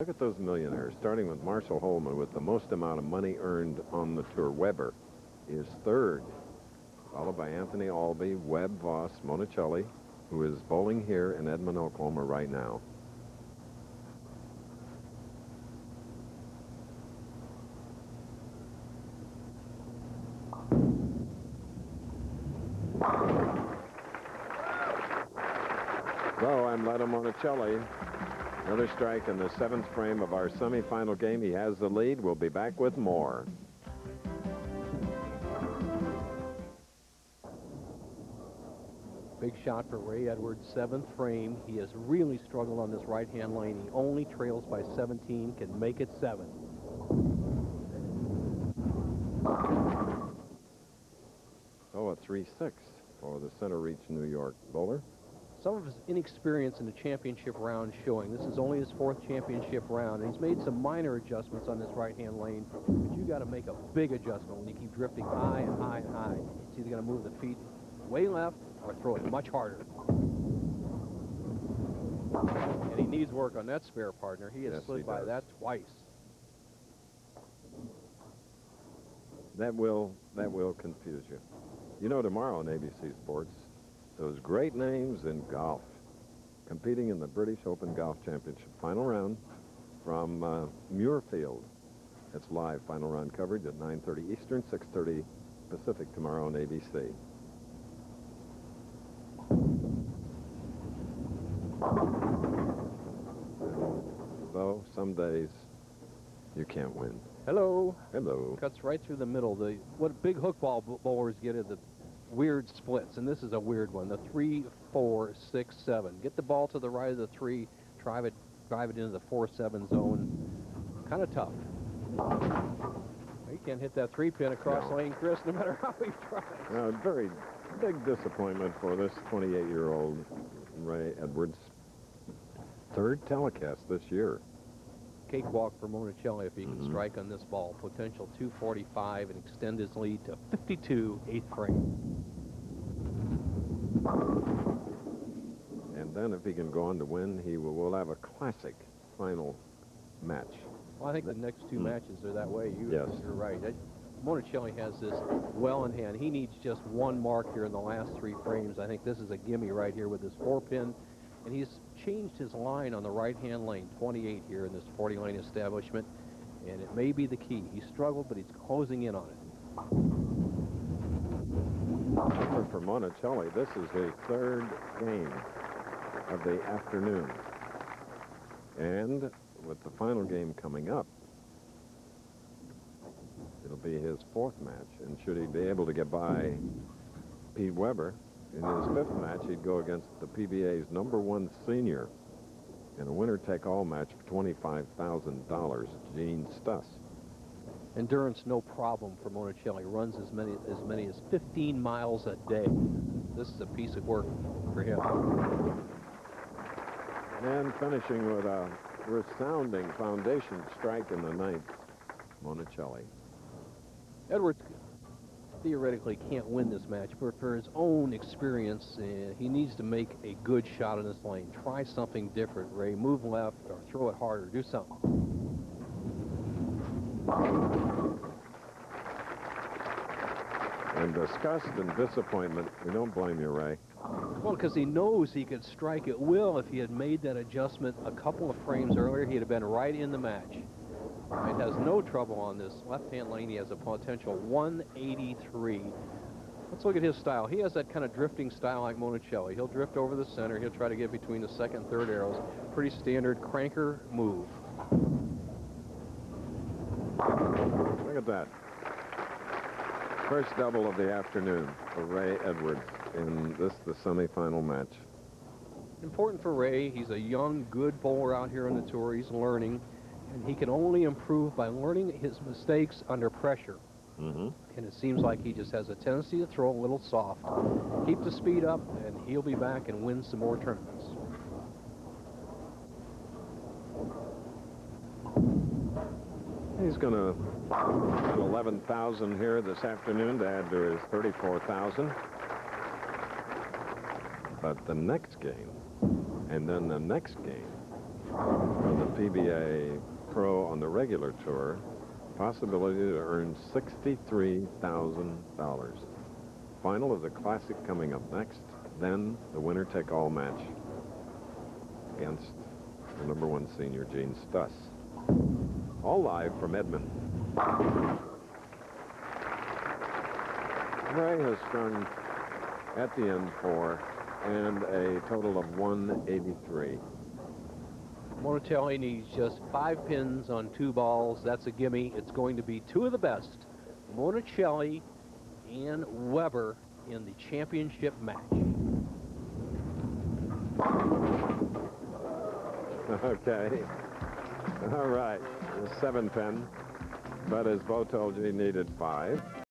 Look at those millionaires, starting with Marshall Holman with the most amount of money earned on the tour. Weber is third, followed by Anthony Albee, Webb, Voss, Monacelli, who is bowling here in Edmond, Oklahoma right now. So Amleto Monacelli, another strike in the 7th frame of our semifinal game. He has the lead. We'll be back with more. Big shot for Ray Edwards, 7th frame. He has really struggled on this right-hand lane. He only trails by 17, can make it 7. Oh, a 3-6 for the center reach New York bowler. Some of his inexperience in the championship round showing. This is only his 4th championship round, and he's made some minor adjustments on this right-hand lane, but you got to make a big adjustment when you keep drifting high and high and high. It's either going to move the feet way left or throw it much harder. And he needs work on that spare partner. He has slid by that twice. That will confuse you. You know, tomorrow on ABC Sports, those great names in golf competing in the British Open Golf Championship final round from Muirfield. It's live final round coverage at 9:30 Eastern, 6:30 Pacific tomorrow on ABC. Though some days you can't win. Hello. Hello. Cuts right through the middle. What big hook ball bowlers get are the weird splits, and this is a weird one. The 3, 4, 6, 7. Get the ball to the right of the 3, drive it into the 4-7 zone. Kind of tough. You can't hit that 3-pin across lane, Chris, no matter how he tries. Very big disappointment for this 28-year-old Ray Edwards. 3rd telecast this year. Cakewalk for Monacelli if he can strike on this ball. Potential 245 and extend his lead to 52, 8th frame. And then if he can go on to win, he will have a classic final match. Well, I think the next 2 matches are that way. Yes. You're right. Monacelli has this well in hand. He needs just 1 mark here in the last 3 frames. I think this is a gimme right here with this 4-pin. And he's changed his line on the right-hand lane, 28 here in this 40-lane establishment, and it may be the key. He struggled, but he's closing in on it. For Monacelli, this is his 3rd game of the afternoon. And with the final game coming up, it'll be his 4th match. And should he be able to get by Pete Weber in his 5th match, he'd go against the PBA's #1 senior in a winner-take-all match for $25,000, Gene Stuss. Endurance, no problem for Monacelli. Runs as many as 15 miles a day. This is a piece of work for him. And finishing with a resounding foundation strike in the 9th, Monacelli. Edwards theoretically can't win this match, but for his own experience, he needs to make a good shot in this lane. Try something different, Ray. Move left or throw it harder. Do something. And disgust and disappointment. We don't blame you, Ray. Well, because he knows he could strike at will. If he had made that adjustment a couple of frames earlier, he'd have been right in the match. It has no trouble on this left-hand lane. He has a potential 183. Let's look at his style. He has that kind of drifting style like Monacelli. He'll drift over the center. He'll try to get between the 2nd and 3rd arrows. Pretty standard cranker move. Look at that. First double of the afternoon for Ray Edwards in the semifinal match. Important for Ray. He's a young, good bowler out here on the tour. He's learning. And he can only improve by learning his mistakes under pressure. And it seems like he just has a tendency to throw a little soft. Keep the speed up, and he'll be back and win some more tournaments. He's going to get 11,000 here this afternoon to add to his 34,000. But the next game, and then the next game, of the PBA Pro on the regular tour. Possibility to earn $63,000. Final of the Classic coming up next. Then the winner-take-all match against the #1 senior, Gene Stuss. All live from Edmond. Ray has strung at the end 4 and a total of 183. Monacelli needs just 5 pins on 2 balls. That's a gimme. It's going to be 2 of the best, Monacelli and Weber, in the championship match. Okay. All right. 7 pin. But as Bo told you, he needed 5.